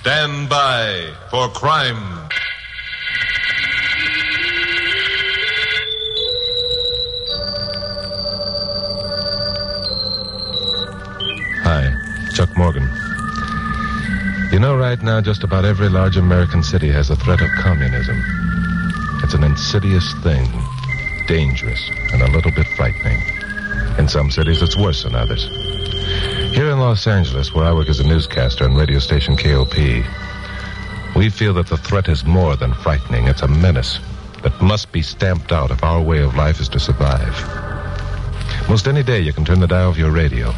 Stand by for crime. Hi, Chuck Morgan. You know, right now, just about every large American city has a threat of communism. It's an insidious thing, dangerous, and a little bit frightening. In some cities, it's worse than others. Here in Los Angeles, where I work as a newscaster on radio station KOP, we feel that the threat is more than frightening. It's a menace that must be stamped out if our way of life is to survive. Most any day, you can turn the dial of your radio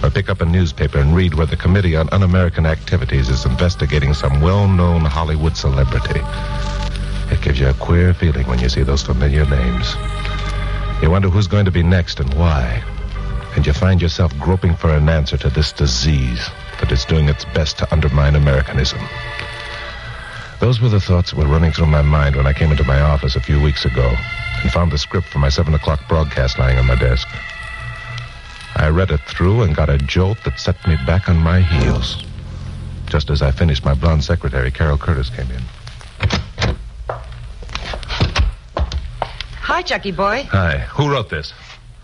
or pick up a newspaper and read where the Committee on Un-American Activities is investigating some well-known Hollywood celebrity. It gives you a queer feeling when you see those familiar names. You wonder who's going to be next and why. And you find yourself groping for an answer to this disease that is doing its best to undermine Americanism. Those were the thoughts that were running through my mind when I came into my office a few weeks ago and found the script for my 7 o'clock broadcast lying on my desk. I read it through and got a jolt that set me back on my heels. Just as I finished, my blonde secretary, Carol Curtis, came in. Hi, Chucky boy. Hi. Who wrote this?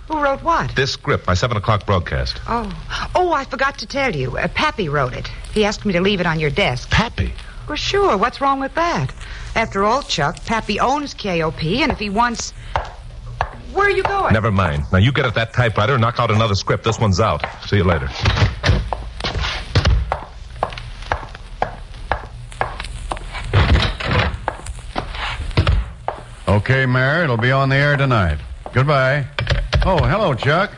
Who wrote what? This script, my 7 o'clock broadcast. Oh, I forgot to tell you. Pappy wrote it. He asked me to leave it on your desk. Pappy? Well, sure. What's wrong with that? After all, Chuck, Pappy owns KOP, and if he wants... Where are you going? Never mind. Now, you get at that typewriter and knock out another script. This one's out. See you later. Okay, Mayor, it'll be on the air tonight. Goodbye. Oh, hello, Chuck.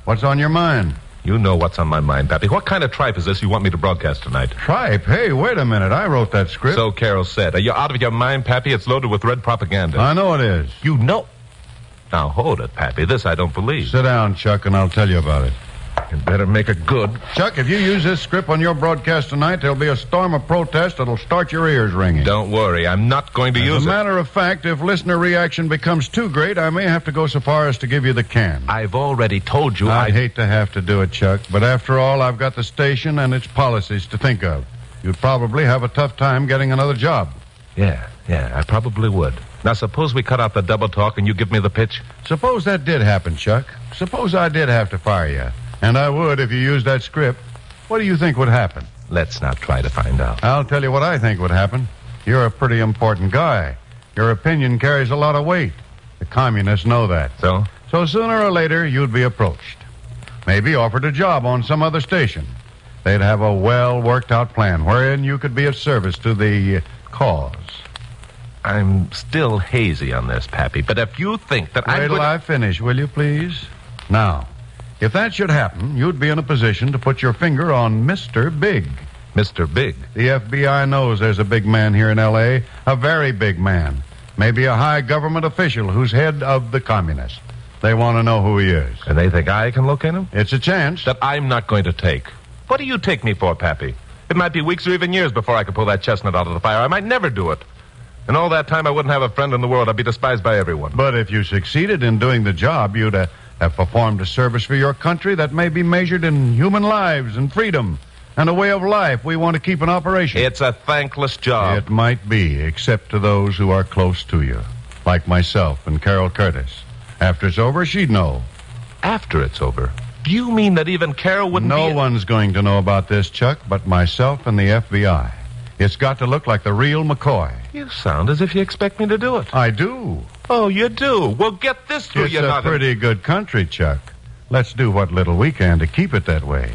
What's on your mind? You know what's on my mind, Pappy. What kind of tripe is this you want me to broadcast tonight? Tripe? Hey, wait a minute. I wrote that script. So Carol said. Are you out of your mind, Pappy? It's loaded with red propaganda. I know it is. You know? Now, hold it, Pappy. This I don't believe. Sit down, Chuck, and I'll tell you about it. You better make it good. Chuck, if you use this script on your broadcast tonight, there'll be a storm of protest that'll start your ears ringing. Don't worry. I'm not going to use it. As a matter of fact, if listener reaction becomes too great, I may have to go so far as to give you the can. I've already told you I'd hate to have to do it, Chuck, but after all, I've got the station and its policies to think of. You'd probably have a tough time getting another job. Yeah, I probably would. Now, suppose we cut out the double talk and you give me the pitch. Suppose that did happen, Chuck. Suppose I did have to fire you. And I would if you used that script. What do you think would happen? Let's not try to find out. I'll tell you what I think would happen. You're a pretty important guy. Your opinion carries a lot of weight. The communists know that. So? So sooner or later, you'd be approached. Maybe offered a job on some other station. They'd have a well-worked-out plan wherein you could be of service to the cause. I'm still hazy on this, Pappy, but if you think that Wait till I finish, will you, please? Now, if that should happen, you'd be in a position to put your finger on Mr. Big. Mr. Big? The FBI knows there's a big man here in L.A., a very big man. Maybe a high government official who's head of the communists. They want to know who he is. And they think I can locate him? It's a chance. That I'm not going to take. What do you take me for, Pappy? It might be weeks or even years before I could pull that chestnut out of the fire. I might never do it. And all that time, I wouldn't have a friend in the world. I'd be despised by everyone. But if you succeeded in doing the job, you'd have performed a service for your country that may be measured in human lives and freedom and a way of life we want to keep in operation. It's a thankless job. It might be, except to those who are close to you, like myself and Carol Curtis. After it's over, she'd know. After it's over? Do you mean that even Carol wouldn't No one's going to know about this, Chuck, but myself and the FBI. It's got to look like the real McCoy. You sound as if you expect me to do it. I do. Oh, you do? Well, get this through your It's a pretty good country, Chuck. Let's do what little we can to keep it that way.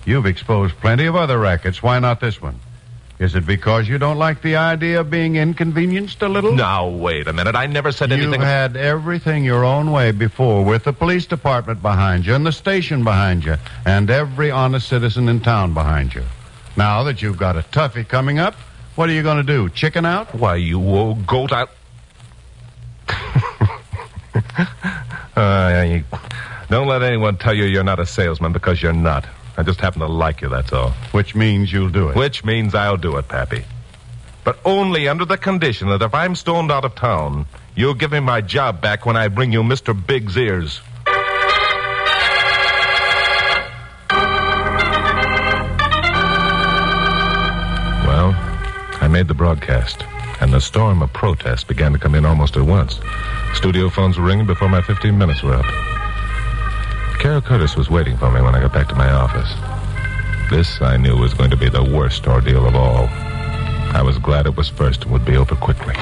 You've exposed plenty of other rackets. Why not this one? Is it because you don't like the idea of being inconvenienced a little? Now, wait a minute. I never said anything... You've had everything your own way before, with the police department behind you and the station behind you and every honest citizen in town behind you. Now that you've got a toughie coming up, what are you going to do, chicken out? Why, you old goat, don't let anyone tell you you're not a salesman, because you're not. I just happen to like you, that's all. Which means you'll do it. Which means I'll do it, Pappy. But only under the condition that if I'm stoned out of town, you'll give me my job back when I bring you Mr. Big's ears. Well, made the broadcast, and the storm of protest began to come in almost at once. Studio phones were ringing before my 15 minutes were up. Carol Curtis was waiting for me when I got back to my office. This, I knew, was going to be the worst ordeal of all. I was glad it was first and would be over quickly.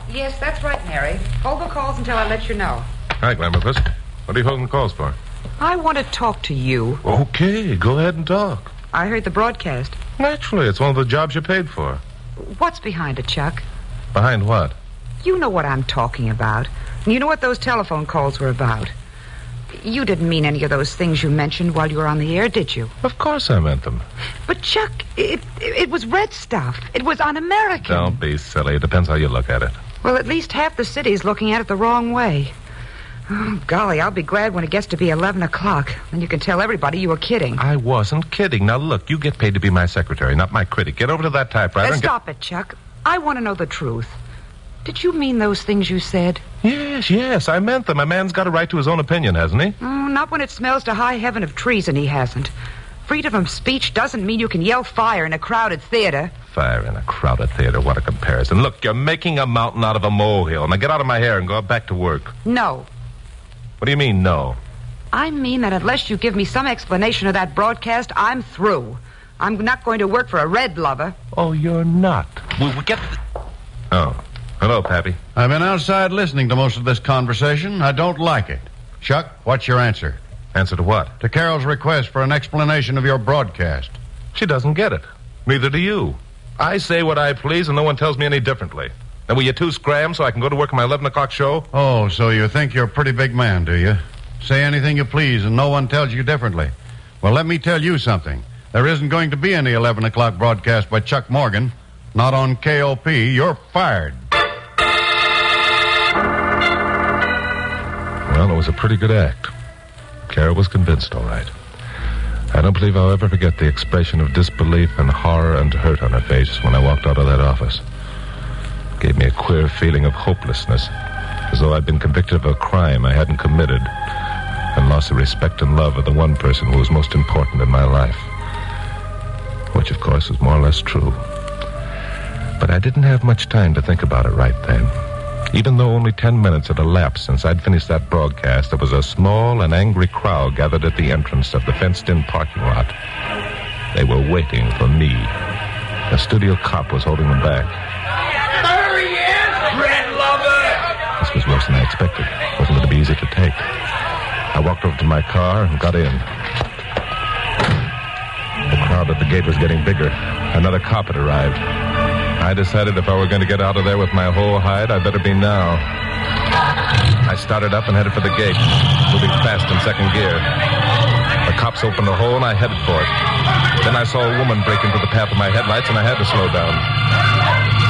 Yes, that's right, Mary. Hold the calls until I let you know. Hi, Glamourpuss. What are you holding calls for? I want to talk to you. Okay, go ahead and talk. I heard the broadcast. Naturally, it's one of the jobs you paid for. What's behind it, Chuck? Behind what? You know what I'm talking about. You know what those telephone calls were about. You didn't mean any of those things you mentioned while you were on the air, did you? Of course I meant them. But, Chuck, it was red stuff. It was un-American. Don't be silly. It depends how you look at it. Well, at least half the city's looking at it the wrong way. Oh, golly, I'll be glad when it gets to be 11 o'clock. Then you can tell everybody you were kidding. I wasn't kidding. Now, look, you get paid to be my secretary, not my critic. Get over to that typewriter and Stop it, Chuck. I want to know the truth. Did you mean those things you said? Yes, I meant them. A man's got a right to his own opinion, hasn't he? Oh, not when it smells to high heaven of treason, he hasn't. Freedom of speech doesn't mean you can yell fire in a crowded theater. Fire in a crowded theater, what a comparison. Look, you're making a mountain out of a molehill. Now get out of my hair and go back to work. No. What do you mean, no? I mean that unless you give me some explanation of that broadcast, I'm through. I'm not going to work for a red lover. Oh, you're not. We get... Oh. Hello, Pappy. I've been outside listening to most of this conversation. I don't like it. Chuck, what's your answer? Answer to what? To Carol's request for an explanation of your broadcast. She doesn't get it. Neither do you. I say what I please, and no one tells me any differently. Now, will you two scram so I can go to work on my 11 o'clock show? Oh, so you think you're a pretty big man, do you? Say anything you please, and no one tells you differently. Well, let me tell you something. There isn't going to be any 11 o'clock broadcast by Chuck Morgan. Not on KOP. You're fired. Well, it was a pretty good act. Carol was convinced, all right. I don't believe I'll ever forget the expression of disbelief and horror and hurt on her face when I walked out of that office. It gave me a queer feeling of hopelessness, as though I'd been convicted of a crime I hadn't committed and lost the respect and love of the one person who was most important in my life. Which, of course, was more or less true. But I didn't have much time to think about it right then. Even though only 10 minutes had elapsed since I'd finished that broadcast, there was a small and angry crowd gathered at the entrance of the fenced-in parking lot. They were waiting for me. A studio cop was holding them back. There he is, red lover! This was worse than I expected. It wasn't going to be easy to take. I walked over to my car and got in. The crowd at the gate was getting bigger. Another cop had arrived. I decided if I were going to get out of there with my whole hide, I'd better be now. I started up and headed for the gate, moving fast in second gear. The cops opened a hole and I headed for it. Then I saw a woman break into the path of my headlights and I had to slow down.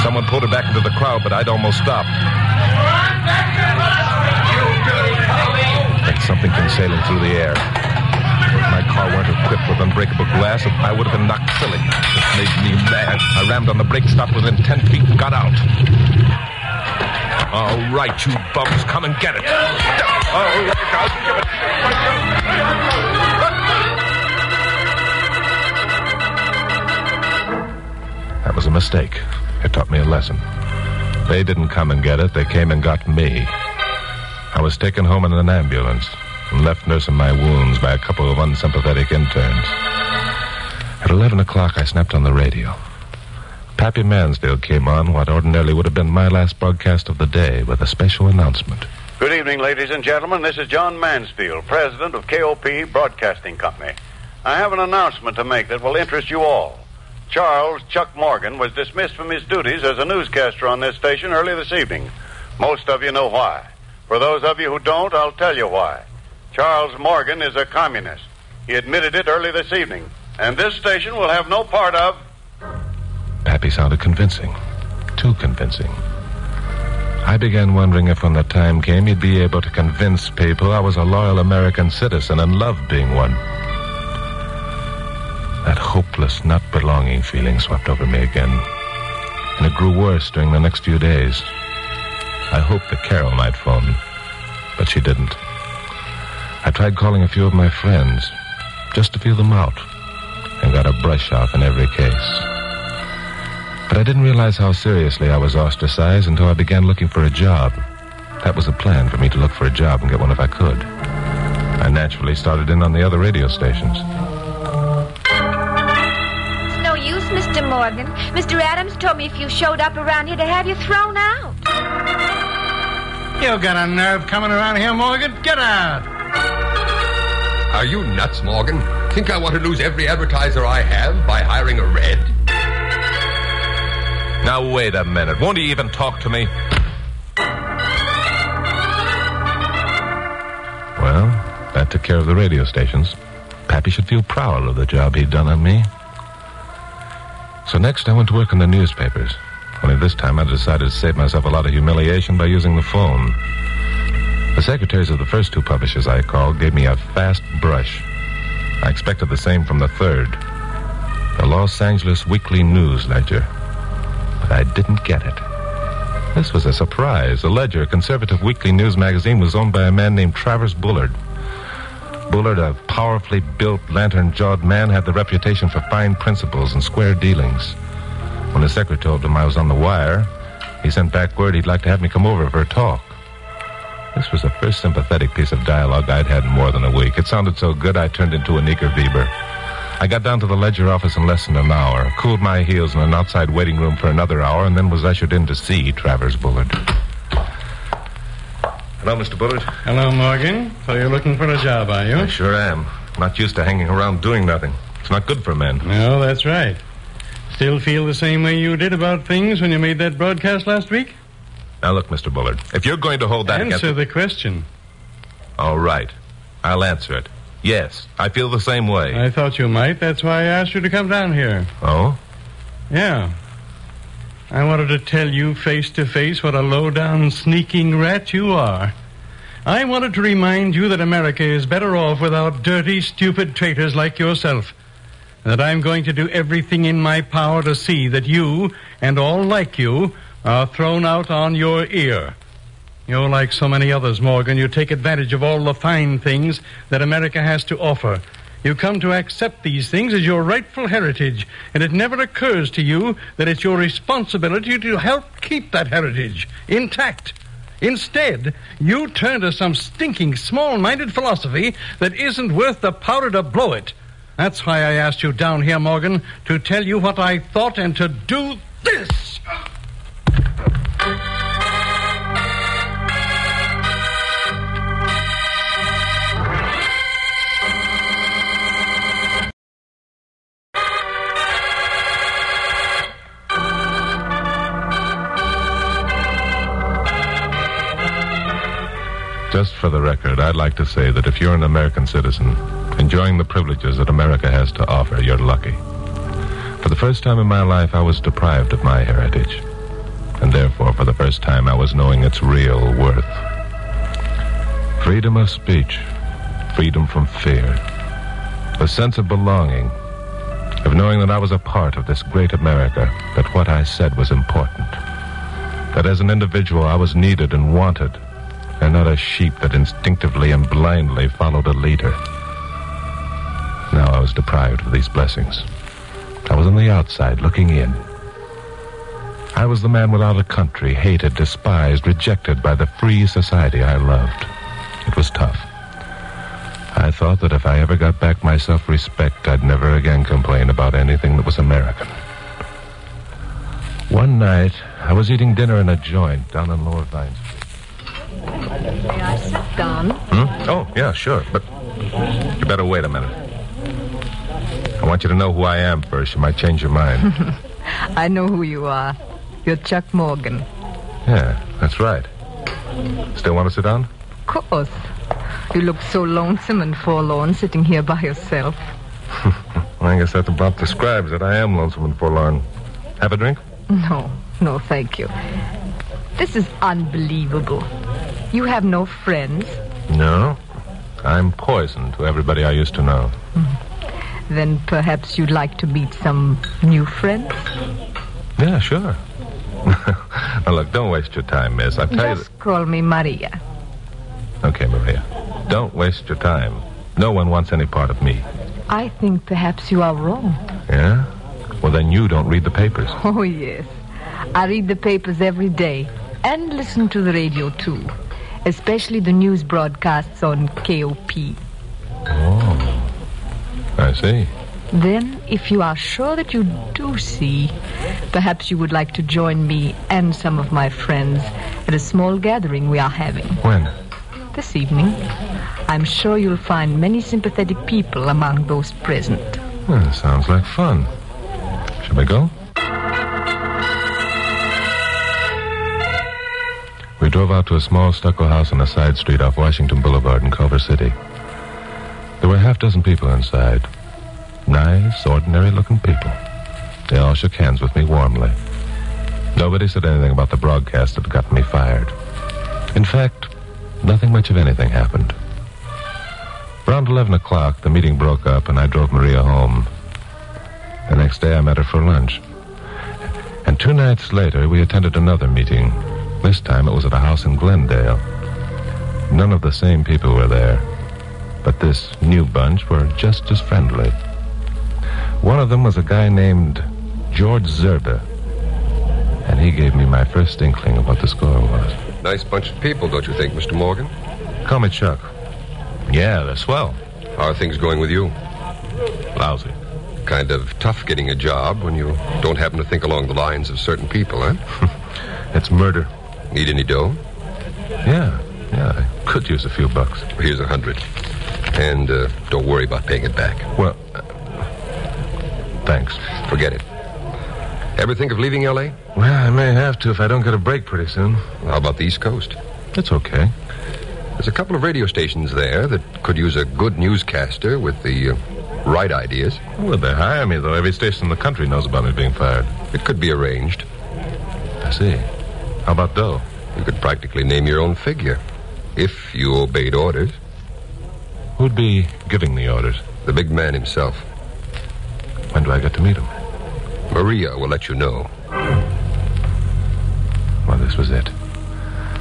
Someone pulled her back into the crowd, but I'd almost stopped. Then something came sailing through the air. If my car weren't equipped with unbreakable glass, I would have been knocked silly. It made me mad. I rammed on the brake, stopped within 10 feet, and got out. All right, you bums, come and get it. All right, I'll give it. That was a mistake. It taught me a lesson. They didn't come and get it. They came and got me. I was taken home in an ambulance and left nursing my wounds by a couple of unsympathetic interns. At 11 o'clock, I snapped on the radio. Pappy Mansfield came on what ordinarily would have been my last broadcast of the day with a special announcement. Good evening, ladies and gentlemen. This is John Mansfield, president of KOP Broadcasting Company. I have an announcement to make that will interest you all. Charles Chuck Morgan was dismissed from his duties as a newscaster on this station early this evening. Most of you know why. For those of you who don't, I'll tell you why. Charles Morgan is a communist. He admitted it early this evening. And this station will have no part of... Pappy sounded convincing. Too convincing. I began wondering if when the time came he'd be able to convince people I was a loyal American citizen and loved being one. That hopeless, not belonging feeling swept over me again. And it grew worse during the next few days. I hoped that Carol might phone, but she didn't. I tried calling a few of my friends, just to feel them out. and got a brush off in every case. But I didn't realize how seriously I was ostracized until I began looking for a job. That was the plan, for me to look for a job and get one if I could. I naturally started in on the other radio stations. It's no use, Mr. Morgan. Mr. Adams told me if you showed up around here to have you thrown out. You got a nerve coming around here, Morgan? Get out! Are you nuts, Morgan? Think I want to lose every advertiser I have by hiring a red? Now, wait a minute. Won't he even talk to me? Well, that took care of the radio stations. Pappy should feel proud of the job he'd done on me. So next I went to work in the newspapers. Only this time I decided to save myself a lot of humiliation by using the phone. The secretaries of the first two publishers I called gave me a fast brush. I expected the same from the third, the Los Angeles Weekly News Ledger. But I didn't get it. This was a surprise. The Ledger, a conservative weekly news magazine, was owned by a man named Travers Bullard. Bullard, a powerfully built, lantern-jawed man, had the reputation for fine principles and square dealings. When the secretary told him I was on the wire, he sent back word he'd like to have me come over for a talk. This was the first sympathetic piece of dialogue I'd had in more than a week. It sounded so good I turned into an eager beaver. I got down to the Ledger office in less than an hour, cooled my heels in an outside waiting room for another hour, and then was ushered in to see Travers Bullard. Hello, Mr. Bullard. Hello, Morgan. So you're looking for a job, are you? I sure am. Not used to hanging around doing nothing. It's not good for men. No, that's right. Still feel the same way you did about things when you made that broadcast last week? Now, look, Mr. Bullard, if you're going to hold that Answer the question. All right. I'll answer it. Yes, I feel the same way. I thought you might. That's why I asked you to come down here. Oh? Yeah. I wanted to tell you face to face what a low-down, sneaking rat you are. I wanted to remind you that America is better off without dirty, stupid traitors like yourself. And that I'm going to do everything in my power to see that you, and all like you, are thrown out on your ear. You're like so many others, Morgan. You take advantage of all the fine things that America has to offer. You come to accept these things as your rightful heritage, and it never occurs to you that it's your responsibility to help keep that heritage intact. Instead, you turn to some stinking, small-minded philosophy that isn't worth the powder to blow it. That's why I asked you down here, Morgan, to tell you what I thought and to do this. Just for the record, I'd like to say that if you're an American citizen, enjoying the privileges that America has to offer, you're lucky. For the first time in my life, I was deprived of my heritage. And therefore, for the first time, I was knowing its real worth. Freedom of speech, freedom from fear, a sense of belonging, of knowing that I was a part of this great America, that what I said was important, that as an individual I was needed and wanted, and not a sheep that instinctively and blindly followed a leader. Now I was deprived of these blessings. I was on the outside looking in. I was the man without a country, hated, despised, rejected by the free society I loved. It was tough. I thought that if I ever got back my self-respect, I'd never again complain about anything that was American. One night, I was eating dinner in a joint down on Lower Vine Street. May I sit down? Oh, yeah, sure, but you better wait a minute. I want you to know who I am first. You might change your mind. I know who you are. You're Chuck Morgan. Yeah, that's right. Still want to sit down? Of course. You look so lonesome and forlorn sitting here by yourself. I guess that about describes it. I am lonesome and forlorn. Have a drink? No, thank you. This is unbelievable. You have no friends? No. I'm poison to everybody I used to know. Then perhaps you'd like to meet some new friends? Yeah, sure. Now, look, don't waste your time, miss. I tell you... Just call me Maria. Okay, Maria. Don't waste your time. No one wants any part of me. I think perhaps you are wrong. Yeah? Well, then you don't read the papers. Oh, yes. I read the papers every day and listen to the radio, too. Especially the news broadcasts on KOP. Oh, I see. Then, if you are sure that you do see, perhaps you would like to join me and some of my friends at a small gathering we are having. When? This evening. I'm sure you'll find many sympathetic people among those present. Well, sounds like fun. Shall we go? We drove out to a small stucco house on a side street off Washington Boulevard in Culver City. There were half dozen people inside. Nice, ordinary-looking people. They all shook hands with me warmly. Nobody said anything about the broadcast that got me fired. In fact, nothing much of anything happened. Around 11 o'clock, the meeting broke up, and I drove Maria home. The next day, I met her for lunch. And 2 nights later, we attended another meeting. This time, it was at a house in Glendale. None of the same people were there, but this new bunch were just as friendly. One of them was a guy named George Zerba, and he gave me my first inkling of what the score was. Nice bunch of people, don't you think, Mr. Morgan? Call me Chuck. Yeah, they're swell. How are things going with you? Lousy. Kind of tough getting a job when you don't happen to think along the lines of certain people, huh? It's murder. Need any dough? Yeah, I could use a few bucks. Here's 100. And don't worry about paying it back. Well, thanks. Forget it. Ever think of leaving L.A.? Well, I may have to if I don't get a break pretty soon. How about the East Coast? It's okay. There's a couple of radio stations there that could use a good newscaster with the right ideas. Well, they hire me, though. Every station in the country knows about me being fired. It could be arranged. I see. How about dough? You could practically name your own figure, if you obeyed orders. Who'd be giving the orders? The big man himself. When do I get to meet him? Maria will let you know. Well, this was it.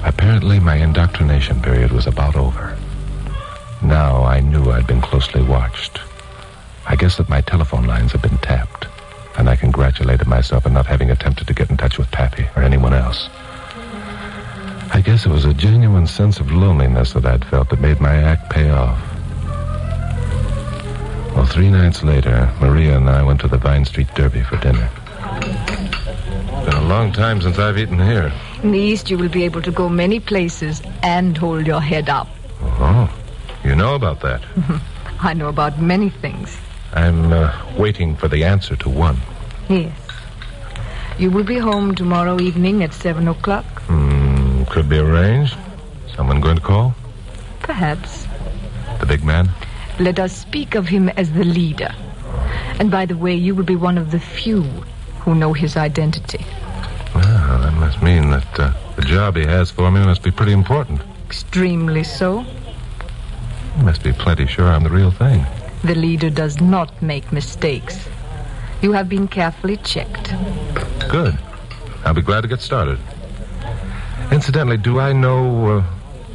Apparently, my indoctrination period was about over. Now I knew I'd been closely watched. I guess that my telephone lines had been tapped, and I congratulated myself on not having attempted to get in touch with Pappy or anyone else. I guess it was a genuine sense of loneliness that I'd felt that made my act pay off. Well, 3 nights later, Maria and I went to the Vine Street Derby for dinner. It's been a long time since I've eaten here. In the East, you will be able to go many places and hold your head up. Oh, you know about that? I know about many things. I'm waiting for the answer to one. Yes. You will be home tomorrow evening at 7 o'clock? Could be arranged. Someone going to call? Perhaps. The big man? Let us speak of him as the leader. And by the way, you will be one of the few who know his identity. Well, that must mean that the job he has for me must be pretty important. Extremely so. He must be plenty sure I'm the real thing. The leader does not make mistakes. You have been carefully checked. Good. I'll be glad to get started. Incidentally, do I know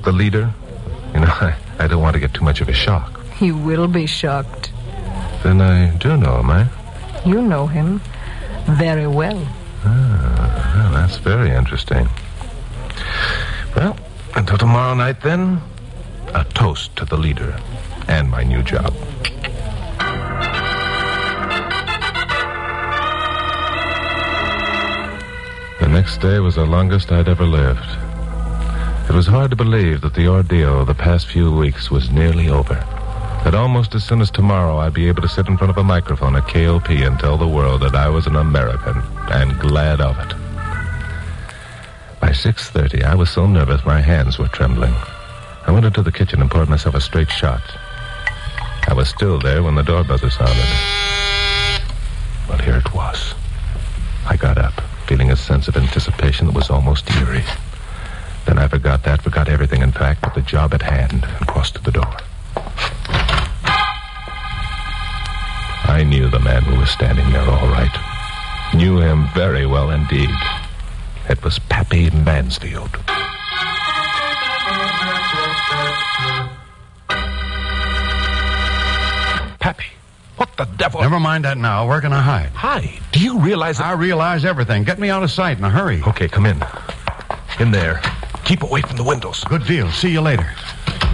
the leader? You know, I don't want to get too much of a shock. You will be shocked. Then I do know him, eh? You know him very well. Well, that's very interesting. Well, until tomorrow night, then, a toast to the leader and my new job. The next day was the longest I'd ever lived. It was hard to believe that the ordeal of the past few weeks was nearly over. That almost as soon as tomorrow I'd be able to sit in front of a microphone at KOP and tell the world that I was an American, and glad of it. By 6:30, I was so nervous my hands were trembling. I went into the kitchen and poured myself a straight shot. I was still there when the door buzzer sounded. Well, here it was. I got up, feeling a sense of anticipation that was almost eerie. Then I forgot everything, in fact, but the job at hand, and crossed to the door. I knew the man who was standing there all right. Knew him very well indeed. It was Pappy Mansfield. Pappy, the devil? Never mind that now. Where can I hide? Hide? Do you realize that... I realize everything. Get me out of sight in a hurry. Okay, come in. In there. Keep away from the windows. Good deal. See you later.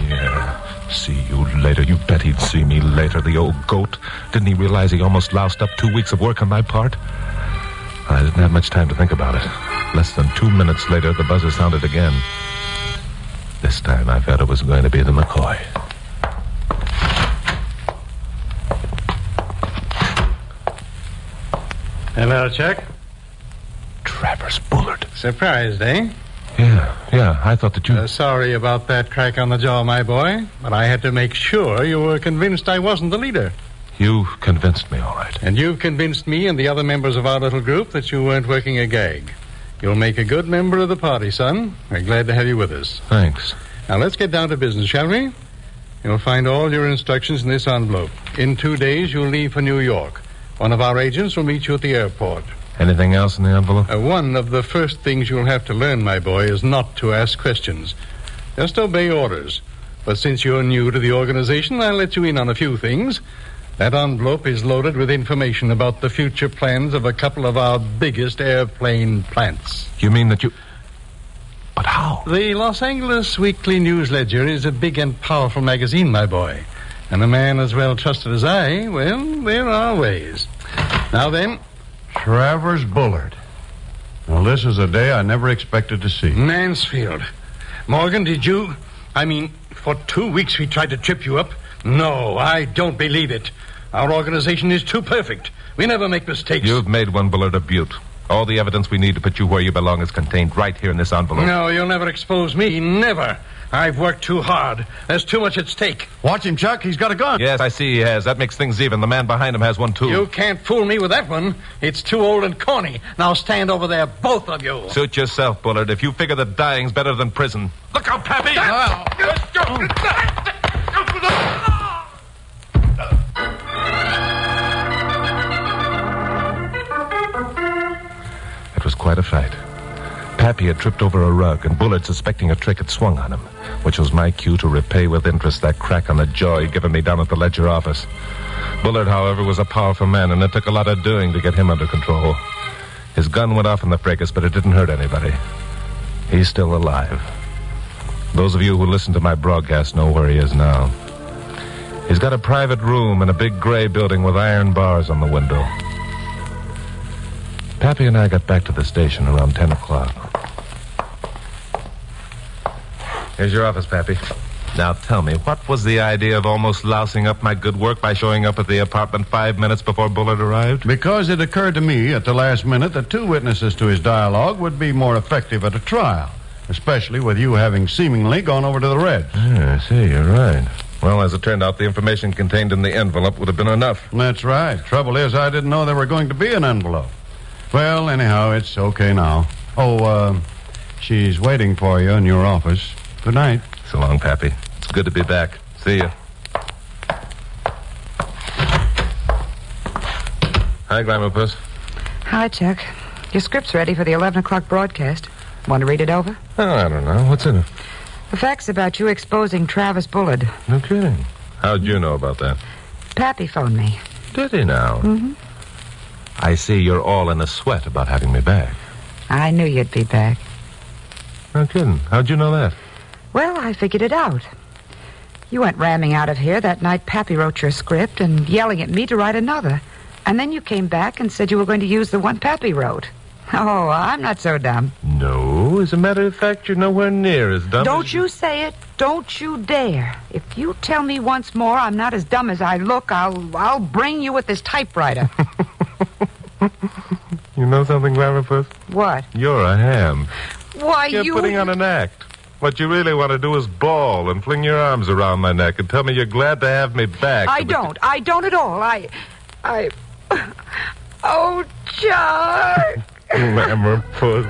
Yeah. See you later. You bet he'd see me later, the old goat. Didn't he realize he almost loused up 2 weeks of work on my part? I didn't have much time to think about it. Less than 2 minutes later, the buzzer sounded again. This time I felt it was going to be the McCoy. Hello, Chuck. Travers Bullard. Surprised, eh? Yeah. I thought that you... Sorry about that crack on the jaw, my boy. But I had to make sure you were convinced I wasn't the leader. You convinced me, all right. And you convinced me and the other members of our little group that you weren't working a gag. You'll make a good member of the party, son. We're glad to have you with us. Thanks. Now, let's get down to business, shall we? You'll find all your instructions in this envelope. In 2 days, you'll leave for New York. One of our agents will meet you at the airport. Anything else in the envelope? One of the first things you'll have to learn, my boy, is not to ask questions. Just obey orders. But since you're new to the organization, I'll let you in on a few things. That envelope is loaded with information about the future plans of a couple of our biggest airplane plants. You mean that you... But how? The Los Angeles Weekly News Ledger is a big and powerful magazine, my boy. And a man as well trusted as I, well, there are ways. Now then... Travers Bullard. Well, this is a day I never expected to see. Mansfield. Morgan, did you... for 2 weeks we tried to trip you up. No, I don't believe it. Our organization is too perfect. We never make mistakes. You've made one, Bullard, a beaut. All the evidence we need to put you where you belong is contained right here in this envelope. No, you'll never expose me. Never. I've worked too hard. There's too much at stake. Watch him, Chuck. He's got a gun. Yes, I see he has. That makes things even. The man behind him has one, too. You can't fool me with that one. It's too old and corny. Now stand over there, both of you. Suit yourself, Bullard. If you figure that dying's better than prison. Look out, Pappy! It was quite a fight. Pappy had tripped over a rug, and Bullard, suspecting a trick, had swung on him, which was my cue to repay with interest that crack on the jaw he'd given me down at the Ledger office. Bullard, however, was a powerful man, and it took a lot of doing to get him under control. His gun went off in the fracas, but it didn't hurt anybody. He's still alive. Those of you who listen to my broadcast know where he is now. He's got a private room in a big gray building with iron bars on the window. Pappy and I got back to the station around 10 o'clock. Here's your office, Pappy. Now tell me, what was the idea of almost lousing up my good work by showing up at the apartment 5 minutes before Bullard arrived? Because it occurred to me at the last minute that 2 witnesses to his dialogue would be more effective at a trial, especially with you having seemingly gone over to the Reds. Yeah, I see, you're right. Well, as it turned out, the information contained in the envelope would have been enough. That's right. Trouble is, I didn't know there were going to be an envelope. Well, anyhow, it's okay now. Oh, she's waiting for you in your office. Good night. So long, Pappy. It's good to be back. See you. Hi, Glamour Puss. Hi, Chuck. Your script's ready for the 11 o'clock broadcast. Want to read it over? Oh, I don't know. What's in it? The facts about you exposing Travis Bullard. No kidding. How'd you know about that? Pappy phoned me. Did he now? Mm-hmm. I see you're all in a sweat about having me back. I knew you'd be back. No kidding. How'd you know that? Well, I figured it out. You went ramming out of here that night Pappy wrote your script and yelling at me to write another. And then you came back and said you were going to use the one Pappy wrote. Oh, I'm not so dumb. No, as a matter of fact, you're nowhere near as dumb Don't as... you say it. Don't you dare. If you tell me once more I'm not as dumb as I look, I'll bring you with this typewriter. You know something, Glamour Puss? What? You're a ham. Why, You're putting on an act. What you really want to do is bawl and fling your arms around my neck and tell me you're glad to have me back. I don't. I don't at all. Oh, Chuck. Glamour Puss.